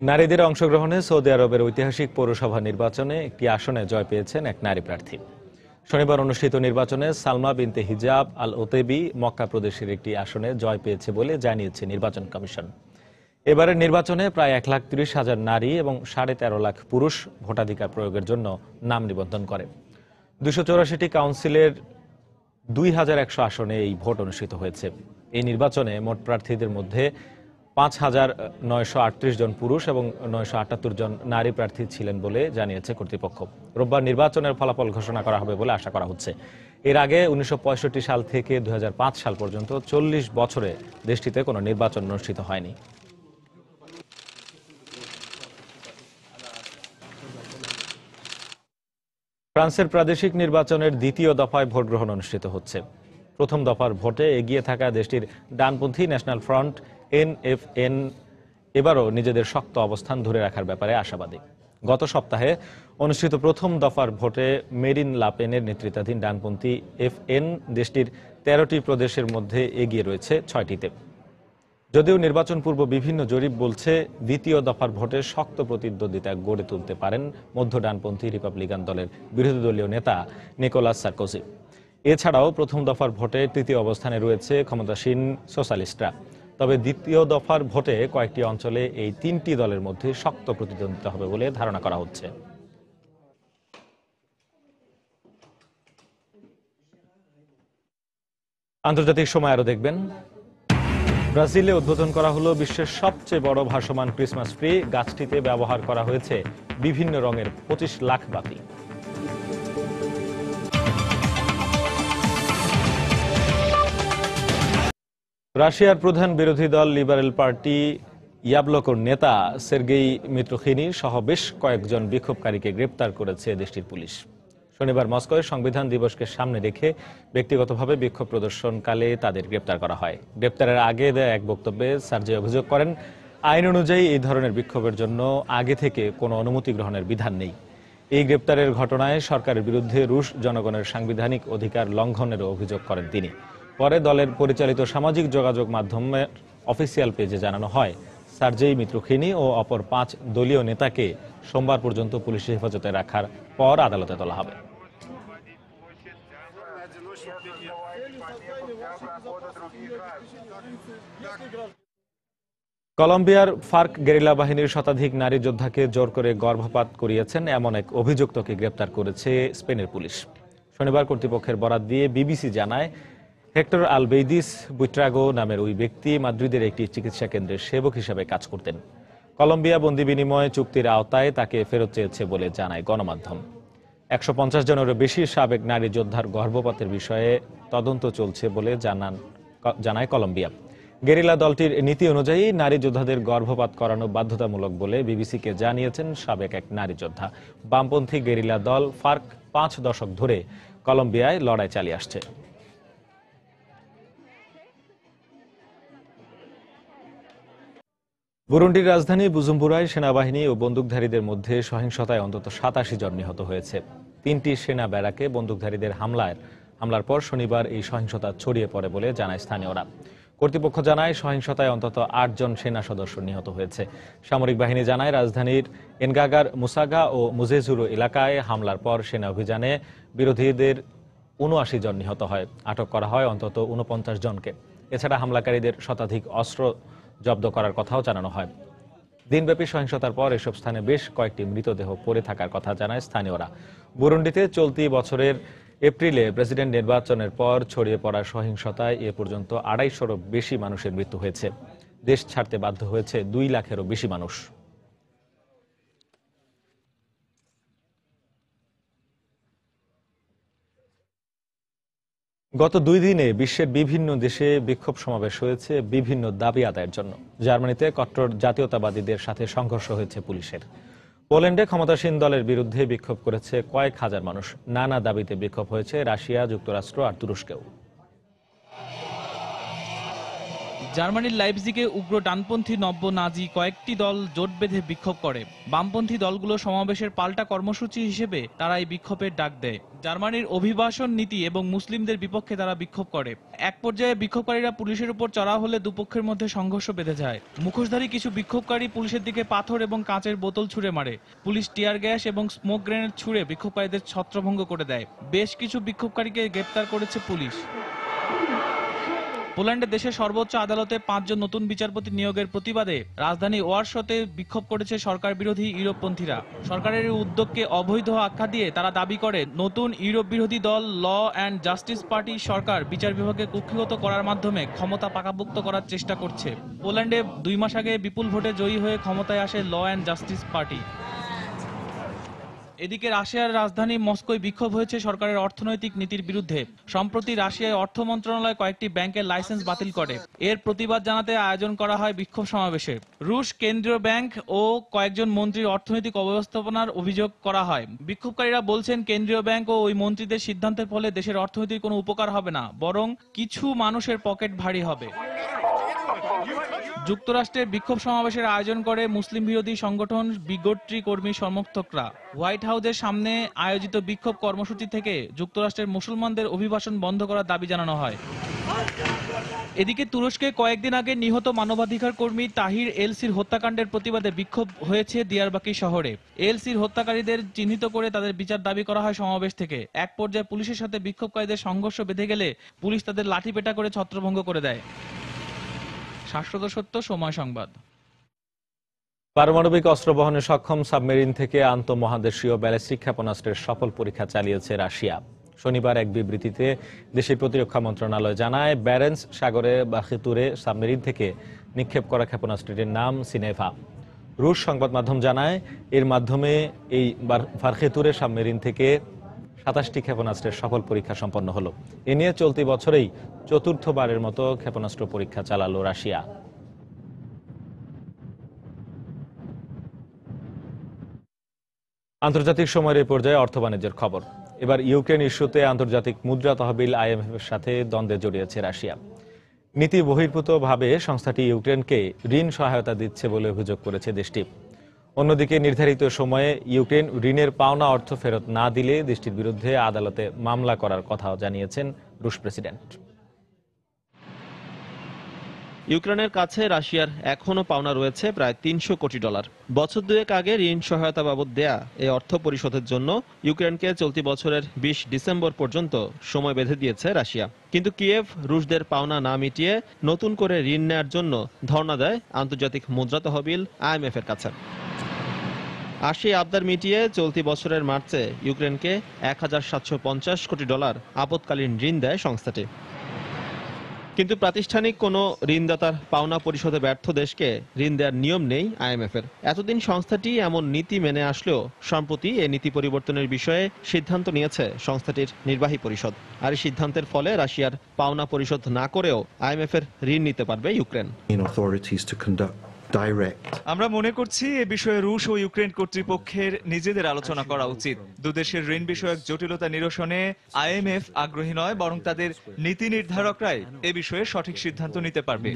নারীদের অংশগ্রহণে সৌদি আরবের ঐতিহাসিক পৌরসভা নির্বাচনে একটি আসনে জয় পেয়েছেন এক নারী প্রার্থী। শনিবার অনুষ্ঠিত নির্বাচনে সালমা বিনতে হিজাব আল ওতেবি মক্কা প্রদেশের একটি আসনে জয় পেয়েছে বলে জানিয়েছে নির্বাচন কমিশন। এবারের নির্বাচনে প্রায় 1,30,000 নারী এবং 13.5 লাখ পুরুষ ভোটাধিকার প্রয়োগের জন্য নাম নিবন্ধন করে। 284টি কাউন্সিলের 2,100 আসনে এই ভোট অনুষ্ঠিত হয়েছে। এই নির্বাচনে মোট প্রার্থীদের মধ্যে 5,938 জন পুরুষ এবং 978 জন নারী প্রার্থী ছিলেন বলে জানিয়েছে কর্তৃপক্ষ। রোববার নির্বাচনের ফলাফল ঘোষণা করা হবে বলে আশা করা হচ্ছে। এর আগে 1965 সাল থেকে 2005 সাল পর্যন্ত 40 বছরে দেশটিতে কোনো নির্বাচন অনুষ্ঠিত হয়নি। ফ্রান্সের প্রাদেশিক নির্বাচনের দ্বিতীয় দফায় ভোট গ্রহণ অনুষ্ঠিত হচ্ছে। প্রথম দফার ভোটে এগিয়ে থাকা দেশটির ডানপন্থী ন্যাশনাল ফ্রন্ট NFN এবারও নিজেদের শক্ত অবস্থান ধরে রাখার ব্যাপারে আশাবাদী। গত সপ্তাহে অনুষ্ঠিত প্রথম দফার ভোটে মেরিন লাপেনের নেতৃত্বাধীন ডানপন্থী FN দেশটির 13টি প্রদেশের মধ্যে এগিয়ে রয়েছে 6টিতে। যদিও নির্বাচন পূর্ব বিভিন্ন জরিপ বলছে দ্বিতীয় দফার ভোটে শক্ত প্রতিদ্বন্দ্বিতা গড়ে তুলতে পারেন মধ্য ডানপন্থী রিপাবলিকান দলের বিরোধী দলীয় নেতা নিকোলাস সার্কোজি। এছাড়াও প্রথম দফার ভোটে তৃতীয় অবস্থানে রয়েছে ক্ষমতাসীন সোশ্যালিস্টরা। তবে দ্বিতীয় দফার ভোটে কয়েকটি অঞ্চলে এই তিনটি দলের মধ্যে শক্ত প্রতিদ্বন্দ্বিতা হবে বলে ধারণা করা হচ্ছে। আন্তর্জাতিক সময় আরো দেখবেন। ব্রাজিলে উদ্বোধন করা হলো বিশ্বের সবচেয়ে বড় ভাসমান ক্রিসমাস ট্রি। গাছটিতে ব্যবহার করা হয়েছে বিভিন্ন রঙের 25 লাখ বাতি। রাশিয়ার প্রধান বিরোধী দল লিবারেল পার্টি ইয়াবলকোর নেতা সের্গেই মিত্রোখিনি সহ বেশ কয়েকজন বিক্ষোভকারীকে গ্রেপ্তার করেছে দেশটির পুলিশ। শনিবার মস্কোয় সংবিধান দিবসকে সামনে রেখে ব্যক্তিগতভাবে বিক্ষোভ প্রদর্শনকালে তাদের গ্রেপ্তার করা হয়। গ্রেপ্তারের আগে দেয়া এক বক্তব্যে সার্জেই অভিযোগ করেন, আইন অনুযায়ী এই ধরনের বিক্ষোভের জন্য আগে থেকে কোনো অনুমতি গ্রহণের বিধান নেই। এই গ্রেপ্তারের ঘটনায় সরকারের বিরুদ্ধে রুশ জনগণের সাংবিধানিক অধিকার লঙ্ঘনেরও অভিযোগ করেন তিনি। পরে দলের পরিচালিত সামাজিক যোগাযোগ মাধ্যমের অফিসিয়াল পেজে জানানো হয়, সার্জেই মিত্রোখিনি ও অপর 5 দলীয় নেতাকে সোমবার পর্যন্ত পুলিশের হেফাজতে রাখার পর আদালতে তোলা হবে। কলম্বিয়ার ফার্ক গেরিলা বাহিনীর শতাধিক নারী যোদ্ধাকে জোর করে গর্ভপাত করিয়েছেন এমন এক অভিযুক্তকে গ্রেপ্তার করেছে স্পেনের পুলিশ। শনিবার কর্তৃপক্ষের বরাত দিয়ে বিবিসি জানায়, হেক্টর আলবেইদিস বুইট্রাগো নামের ওই ব্যক্তি মাদ্রিদের একটি চিকিৎসা কেন্দ্রের সেবক হিসেবে কাজ করতেন। কলম্বিয়া বন্দি বিনিময় চুক্তির আওতায় তাকে ফেরত চেয়েছে বলে জানায় গণমাধ্যম। 150 জনেরও বেশি সাবেক নারী যোদ্ধার গর্ভপাতের বিষয়ে তদন্ত চলছে বলে জানায় কলম্বিয়া। গেরিলা দলটির নীতি অনুযায়ী নারী যোদ্ধাদের গর্ভপাত করানো বাধ্যতামূলক বলে বিবিসিকে জানিয়েছেন সাবেক এক নারী যোদ্ধা। বামপন্থী গেরিলা দল ফার্ক 5 দশক ধরে কলম্বিয়ায় লড়াই চালিয়ে আসছে। বুরুন্ডির রাজধানী বুজুম্বুরায় সেনাবাহিনী ও বন্দুকধারীদের মধ্যে সহিংসতায় অন্তত 87 জন নিহত হয়েছে। 3টি সেনা ব্যারাকে বন্দুকধারীদের হামলার পর শনিবার এই সহিংসতা ছড়িয়ে পড়ে বলে জানায় স্থানীয়রা। কর্তৃপক্ষ জানায়, সহিংসতায় অন্তত 8 জন সেনা সদস্য নিহত হয়েছে। সামরিক বাহিনী জানায়, রাজধানীর এনগাগার মুসাগা ও মুজেজুরো এলাকায় হামলার পর সেনা অভিযানে বিরোধীদের 79 জন নিহত হয়। আটক করা হয় অন্তত 49 জনকে। এছাড়া হামলাকারীদের শতাধিক অস্ত্র জব্দ করার কথাও জানানো হয়। দিনব্যাপী সহিংসতার পর এসব স্থানে বেশ কয়েকটি মৃতদেহ পড়ে থাকার কথা জানায় স্থানীয়রা। বুরুন্ডিতে চলতি বছরের এপ্রিলে প্রেসিডেন্ট নির্বাচনের পর ছড়িয়ে পড়া সহিংসতায় এ পর্যন্ত 250-রও বেশি মানুষের মৃত্যু হয়েছে। দেশ ছাড়তে বাধ্য হয়েছে 2 লাখেরও বেশি মানুষ। গত 2 দিনে বিশ্বের বিভিন্ন দেশে বিক্ষোভ সমাবেশ হয়েছে বিভিন্ন দাবি আদায়ের জন্য। জার্মানিতে কট্টর জাতীয়তাবাদীদের সাথে সংঘর্ষ হয়েছে পুলিশের। পোল্যান্ডে ক্ষমতাসীন দলের বিরুদ্ধে বিক্ষোভ করেছে কয়েক হাজার মানুষ। নানা দাবিতে বিক্ষোভ হয়েছে রাশিয়া, যুক্তরাষ্ট্র আর তুরস্কেও। জার্মানির লাইপজিগে উগ্র ডানপন্থী নব্য নাজি কয়েকটি দল জোট বেঁধে বিক্ষোভ করে। বামপন্থী দলগুলো সমাবেশের পাল্টা কর্মসূচি হিসেবে তারা এই বিক্ষোভের ডাক দেয়। জার্মানির অভিবাসন নীতি এবং মুসলিমদের বিপক্ষে তারা বিক্ষোভ করে। এক পর্যায়ে বিক্ষোভকারীরা পুলিশের উপর চড়াও হলে দুপক্ষের মধ্যে সংঘর্ষ বেঁধে যায়। মুখোশধারী কিছু বিক্ষোভকারী পুলিশের দিকে পাথর এবং কাঁচের বোতল ছুড়ে মারে। পুলিশ টিয়ার গ্যাস এবং স্মোক গ্রেনেড ছুড়ে বিক্ষোভকারীদের ছত্রভঙ্গ করে দেয়। বেশ কিছু বিক্ষোভকারীকে গ্রেপ্তার করেছে পুলিশ। পোল্যান্ডে দেশের সর্বোচ্চ আদালতে 5 জন নতুন বিচারপতি নিয়োগের প্রতিবাদে রাজধানী ওয়ারশতে বিক্ষোভ করেছে সরকার বিরোধী ইউরোপপন্থীরা। সরকারের উদ্যোগকে অবৈধ আখ্যা দিয়ে তারা দাবি করে, নতুন ইউরোপ বিরোধী দল ল অ্যান্ড জাস্টিস পার্টি সরকার বিচার বিভাগকে কুক্ষিগত করার মাধ্যমে ক্ষমতা পাকাপোক্ত করার চেষ্টা করছে। পোল্যান্ডে 2 মাস আগে বিপুল ভোটে জয়ী হয়ে ক্ষমতায় আসে ল অ্যান্ড জাস্টিস পার্টি। এদিকে রাশিয়ার রাজধানী মস্কোয় বিক্ষোভ হয়েছে সরকারের অর্থনৈতিক নীতির বিরুদ্ধে। সম্প্রতি রাশিয়ার অর্থ মন্ত্রণালয় কয়েকটি ব্যাংকের লাইসেন্স বাতিল করে। এর প্রতিবাদ জানাতে আয়োজন করা হয় বিক্ষোভ সমাবেশে। রুশ কেন্দ্রীয় ব্যাংক ও কয়েকজন মন্ত্রীর অর্থনৈতিক অব্যবস্থাপনার অভিযোগ করা হয়। বিক্ষোভকারীরা বলছেন, কেন্দ্রীয় ব্যাংক ও ওই মন্ত্রীদের সিদ্ধান্তের ফলে দেশের অর্থনীতির কোনো উপকার হবে না, বরং কিছু মানুষের পকেট ভারী হবে। যুক্তরাষ্ট্রে বিক্ষোভ সমাবেশের আয়োজন করে মুসলিম বিরোধী সংগঠন বিগট্রি কর্মী সমর্থকরা। হোয়াইট হাউসের সামনে আয়োজিত বিক্ষোভ কর্মসূচি থেকে যুক্তরাষ্ট্রের মুসলমানদের অভিবাসন বন্ধ করার দাবি জানানো হয়। এদিকে তুরস্কে কয়েকদিন আগে নিহত মানবাধিকার কর্মী তাহির এলসির হত্যাকাণ্ডের প্রতিবাদে বিক্ষোভ হয়েছে দিয়ারবাকির শহরে। এলসির হত্যাকারীদের চিহ্নিত করে তাদের বিচার দাবি করা হয় সমাবেশ থেকে। এক পর্যায়ে পুলিশের সাথে বিক্ষোভকারীদের সংঘর্ষ বেঁধে গেলে পুলিশ তাদের লাঠিপেটা করে ছত্রভঙ্গ করে দেয়। শাশ্বত সত্য, সময় সংবাদ। পারমাণবিক অস্ত্র বহনে সক্ষম সাবমেরিন থেকে আন্তঃমহাদেশীয় ব্যালিস্টিক ক্ষেপণাস্ত্রের সফল পরীক্ষা চালিয়েছে রাশিয়া। শনিবার এক বিবৃতিতে দেশের প্রতিরক্ষা মন্ত্রণালয় জানায়, ব্যারেন্স সাগরে বাখিতুরে সাবমেরিন থেকে নিক্ষেপ করা ক্ষেপণাস্ত্রটির নাম সিনেভা। রুশ সংবাদ মাধ্যম জানায়, এর মাধ্যমে এই বাখিতুরে সাবমেরিন থেকে 27টি ক্ষেপণাস্ত্রের সফল পরীক্ষা সম্পন্ন হলো। এ নিয়ে চলতি বছরেই চতুর্থবারের মতো ক্ষেপণাস্ত্র পরীক্ষা চালালো রাশিয়া। আন্তর্জাতিক সময়ের এই পর্যায়ে অর্থ বাণিজ্যের খবর। এবার ইউক্রেন ইস্যুতে আন্তর্জাতিক মুদ্রা তহবিল IMF এর সাথে দ্বন্দ্বে জড়িয়েছে রাশিয়া। নীতি বহির্ভূতভাবে সংস্থাটি ইউক্রেনকে ঋণ সহায়তা দিচ্ছে বলে অভিযোগ করেছে দেশটি। অন্যদিকে নির্ধারিত সময়ে ইউক্রেন ঋণের পাওনা অর্থ ফেরত না দিলে দেশটির বিরুদ্ধে আদালতে মামলা করার কথাও জানিয়েছেন রুশ প্রেসিডেন্ট। ইউক্রেনের কাছে রাশিয়ার এখনো পাওনা রয়েছে প্রায় $300 কোটি। বছর দুয়েক আগে ঋণ সহায়তা বাবদ দেয়া এই অর্থ পরিশোধের জন্য ইউক্রেনকে চলতি বছরের 20 ডিসেম্বর পর্যন্ত সময় বেঁধে দিয়েছে রাশিয়া। কিন্তু কিয়েভ রুশদের পাওনা না মিটিয়ে নতুন করে ঋণ নেয়ার জন্য ধর্ণা দেয় আন্তর্জাতিক মুদ্রা তহবিল IMF এর কাছে। আর সেই আবদার মিটিয়ে চলতি বছরের মার্চে ইউক্রেনকে $1750 কোটি আপৎকালীন ঋণ দেয় সংস্থাটি। কিন্তু প্রাতিষ্ঠানিক কোনো ঋণদাতার পাওনা পরিশোধে ব্যর্থ দেশকে ঋণ দেওয়ার নিয়ম নেই IMF এর। এতদিন সংস্থাটি এমন নীতি মেনে আসলেও সম্প্রতি এই নীতি পরিবর্তনের বিষয়ে সিদ্ধান্ত নিয়েছে সংস্থাটির নির্বাহী পরিষদ। আর এই সিদ্ধান্তের ফলে রাশিয়ার পাওনা পরিশোধ না করেও IMF এর ঋণ নিতে পারবে ইউক্রেন। আমরা মনে করছি এ বিষয়ে রুশ ও ইউক্রেন কর্তৃপক্ষের নিজেদের আলোচনা করা উচিত। দুদেশের ঋণ বিষয়ক জটিলতা নিরসনে IMF আগ্রহী নয়, বরং তাদের নীতি নির্ধারকরাই এ বিষয়ে সঠিক সিদ্ধান্ত নিতে পারবে।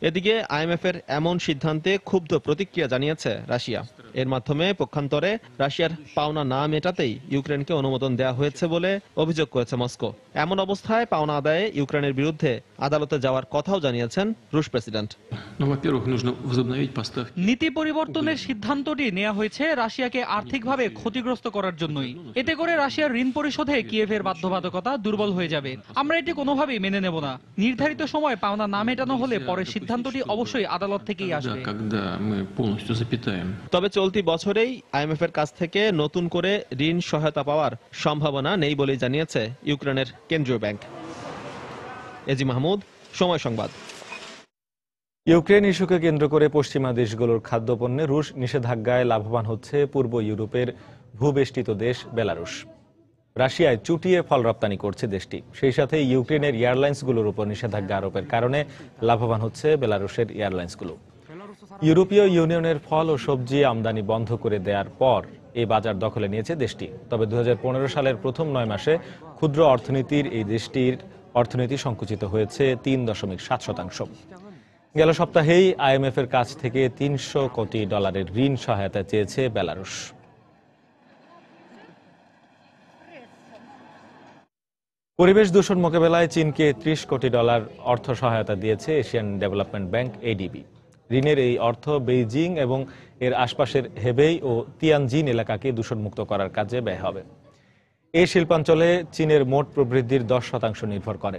এদিকে IMF এর এমন সিদ্ধান্তে ক্ষুব্ধ প্রতিক্রিয়া জানিয়েছে রাশিয়া। এর মাধ্যমে পক্ষান্তরে রাশিয়ার পাওনা না মেটাতেই ইউক্রেনকে অনুমোদন দেওয়া হয়েছে বলে অভিযোগ করেছে মস্কো। এমন অবস্থায় পাওনা আদায়ে ইউক্রেনের বিরুদ্ধে আদালতে যাওয়ার কথাও জানিয়েছেন রুশ প্রেসিডেন্ট। নীতি পরিবর্তনের সিদ্ধান্তটি নেওয়া হয়েছে রাশিয়াকে আর্থিকভাবে ক্ষতিগ্রস্ত করার জন্যই। এতে করে রাশিয়ার ঋণ পরিশোধে কিয়েভের বাধ্যবাধকতা দুর্বল হয়ে যাবে। আমরা এটি কোনোভাবেই মেনে নেব না। নির্ধারিত সময় পাওনা না মেটানো হলে পরের সিদ্ধান্তটি অবশ্যই আদালত থেকেই আসবে। তবে চলতি বছরেই IMF এর কাছ থেকে নতুন করে ঋণ সহায়তা পাওয়ার সম্ভাবনা নেই বলেই জানিয়েছে ইউক্রেনের কেন্দ্রীয় ব্যাংক। এজি মাহমুদ, সময় সংবাদ। ইউক্রেন ইস্যুকে কেন্দ্র করে পশ্চিমা দেশগুলোর খাদ্যপণ্যে রুশ নিষেধাজ্ঞায় লাভবান হচ্ছে পূর্ব ইউরোপের ভূবেষ্টিত দেশ বেলারুশ। রাশিয়ায় চুটিয়ে ফল রপ্তানি করছে দেশটি। সেই সাথে ইউক্রেনের এয়ারলাইন্সগুলোর উপর নিষেধাজ্ঞা আরোপের কারণে লাভবান হচ্ছে বেলারুশের এয়ারলাইন্সগুলো। ইউরোপীয় ইউনিয়নের ফল ও সবজি আমদানি বন্ধ করে দেওয়ার পর এই বাজার দখলে নিয়েছে দেশটি। তবে 2015 সালের প্রথম 9 মাসে ক্ষুদ্র অর্থনীতির এই দেশটির অর্থনীতি সংকুচিত হয়েছে 3.7%। গেল সপ্তাহেই IMF এর কাছ থেকে $300 কোটি ঋণ সহায়তা চেয়েছে বেলারুশ। পরিবেশ দূষণ মোকাবেলায় চীনকে $30 কোটি অর্থ সহায়তা দিয়েছে এশিয়ান ডেভেলপমেন্ট ব্যাংক ADB। ঋণের এই অর্থ বেইজিং এবং এর আশপাশের হেবেই ও তিয়ানজিন এলাকাকে দূষণমুক্ত করার কাজে ব্যয় হবে। এই শিল্পাঞ্চলে চীনের মোট প্রবৃদ্ধির 10% নির্ভর করে।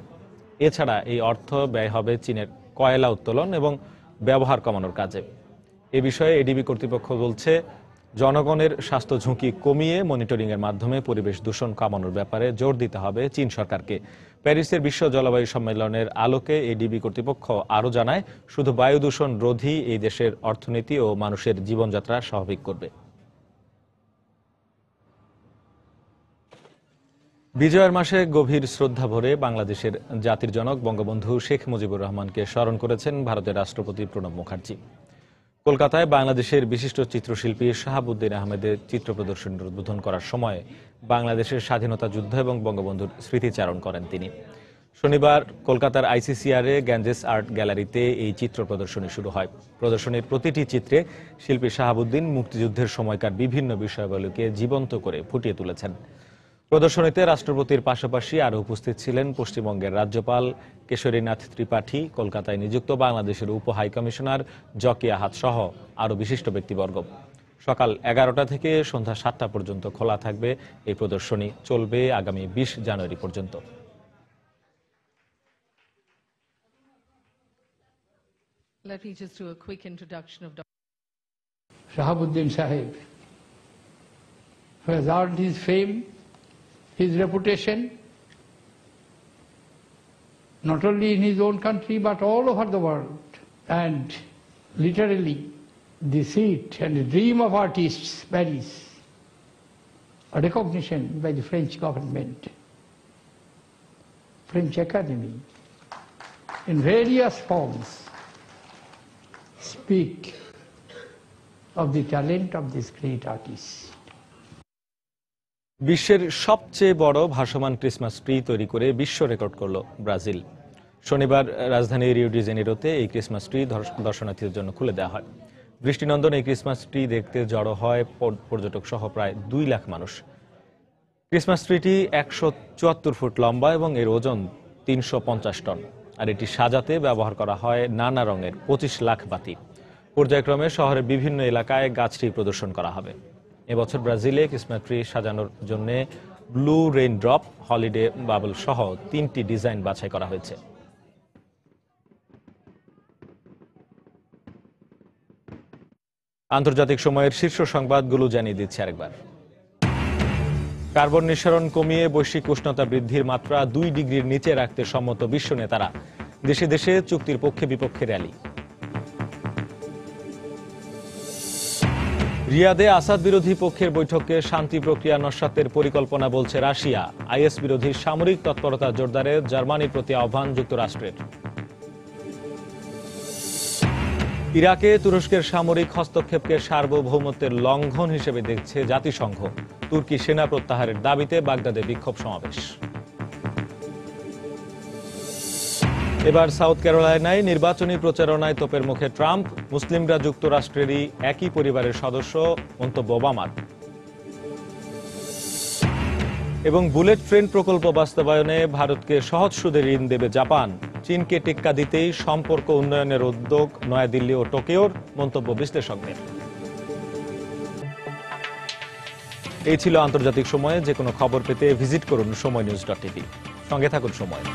এছাড়া এই অর্থ ব্যয় হবে চীনের কয়লা উত্তোলন এবং ব্যবহার কমানোর কাজে। এ বিষয়ে ADB কর্তৃপক্ষ বলছে, জনগণের স্বাস্থ্য ঝুঁকি কমিয়ে মনিটরিংয়ের মাধ্যমে পরিবেশ দূষণ কমানোর ব্যাপারে জোর দিতে হবে চীন সরকারকে। প্যারিসের বিশ্ব জলবায়ু সম্মেলনের আলোকে ADB কর্তৃপক্ষ আরও জানায়, শুধু বায়ু দূষণ রোধই এই দেশের অর্থনীতি ও মানুষের জীবনযাত্রা স্বাভাবিক করবে। বিজয়ের মাসে গভীর শ্রদ্ধা ভরে বাংলাদেশের জাতির জনক বঙ্গবন্ধু শেখ মুজিবুর রহমানকে স্মরণ করেছেন ভারতের রাষ্ট্রপতি প্রণব মুখার্জি। কলকাতায় বাংলাদেশের বিশিষ্ট চিত্রশিল্পী শাহাবুদ্দিন আহমেদের চিত্র প্রদর্শনীর উদ্বোধন করার সময় বাংলাদেশের স্বাধীনতা যুদ্ধ এবং বঙ্গবন্ধুর স্মৃতিচারণ করেন তিনি। শনিবার কলকাতার ICCR-এ গ্যাঞ্জেস আর্ট গ্যালারিতে এই চিত্র প্রদর্শনী শুরু হয়। প্রদর্শনীর প্রতিটি চিত্রে শিল্পী শাহাবুদ্দিন মুক্তিযুদ্ধের সময়কার বিভিন্ন বিষয়াবলীকে জীবন্ত করে ফুটিয়ে তুলেছেন। প্রদর্শনীতে রাষ্ট্রপতির পাশাপাশি আরও উপস্থিত ছিলেন পশ্চিমবঙ্গের রাজ্যপাল কেশরীনাথ ত্রিপাঠী, কলকাতায় নিযুক্ত বাংলাদেশের উপ হাইকমিশনার জকি আহাদ সহ আরও বিশিষ্ট ব্যক্তিবর্গ। সকাল 11টা থেকে সন্ধ্যা 7টা পর্যন্ত খোলা থাকবে এই প্রদর্শনী, চলবে আগামী 20 জানুয়ারি পর্যন্ত। Let me just do a quick introduction of Dr. Shahabuddin Sahib, who has earned his fame, his reputation, not only in his own country but all over the world, and literally the seat and the dream of artists, Paris, a recognition by the French government, French Academy, in various forms, speak of the talent of this great artist. বিশ্বের সবচেয়ে বড় ভাসমান Christmas tree তৈরি করে বিশ্ব record করল Brazil. শনিবার রাজধানী রিও ডি জেনিরোতে এই ক্রিসমাস ট্রি দর্শনার্থীদের জন্য খুলে দেওয়া হয়। দৃষ্টিনন্দন এই ক্রিসমাস ট্রি দেখতে জড়ো হয় পর্যটক সহ প্রায় 2 লাখ মানুষ। ক্রিসমাস ট্রিটি 174 ফুট লম্বা এবং এর ওজন 350 টন, আর এটি সাজাতে ব্যবহার করা হয় নানা রঙের 25 লাখ বাতি। পর্যায়ক্রমে শহরের বিভিন্ন এলাকায় গাছটি প্রদর্শন করা হবে। এবছর ব্রাজিলে ক্রিসমাস ট্রি সাজানোর জন্য blue rain drop, holiday bubble সহ 3টি ডিজাইন বাছাই করা হয়েছে। আন্তর্জাতিক সময়ের শীর্ষ সংবাদগুলো জানিয়ে দিচ্ছে আরেকবার। কার্বন নিঃসরণ কমিয়ে বৈশ্বিক উষ্ণতা বৃদ্ধির মাত্রা 2 ডিগ্রির নিচে রাখতে সম্মত বিশ্ব নেতারা। দেশে দেশে চুক্তির পক্ষে বিপক্ষে র্যালি। রিয়াদে আসাদ বিরোধী পক্ষের বৈঠকে শান্তি প্রক্রিয়া নস্যাতের পরিকল্পনা বলছে রাশিয়া। আইএস বিরোধী সামরিক তৎপরতা জোরদারে জার্মানির প্রতি আহ্বান যুক্তরাষ্ট্রের। ইরাকে তুরস্কের সামরিক হস্তক্ষেপকে সার্বভৌমত্বের লঙ্ঘন হিসেবে দেখছে জাতিসংঘ। তুর্কি সেনা প্রত্যাহারের দাবিতে বাগদাদে বিক্ষোভ সমাবেশ। এবার সাউথ ক্যারোলাইনায় নির্বাচনী প্রচারণায় তোপের মুখে ট্রাম্প। মুসলিমরা যুক্তরাষ্ট্রেরই একই পরিবারের সদস্য, মন্তব্য ওবামার। এবং বুলেট ট্রেন প্রকল্প বাস্তবায়নে ভারতকে সহজ সুদে ঋণ দেবে জাপান। চীনকে টেক্কা দিতেই সম্পর্ক উন্নয়নের উদ্যোগ নয়াদিল্লি ও টোকিওর, মন্তব্য বিশ্লেষকদের। এই ছিল আন্তর্জাতিক সময়ে। যে কোনো খবর পেতে ভিজিট করুন সময়নিউজ.tv। সঙ্গে থাকুন সময়।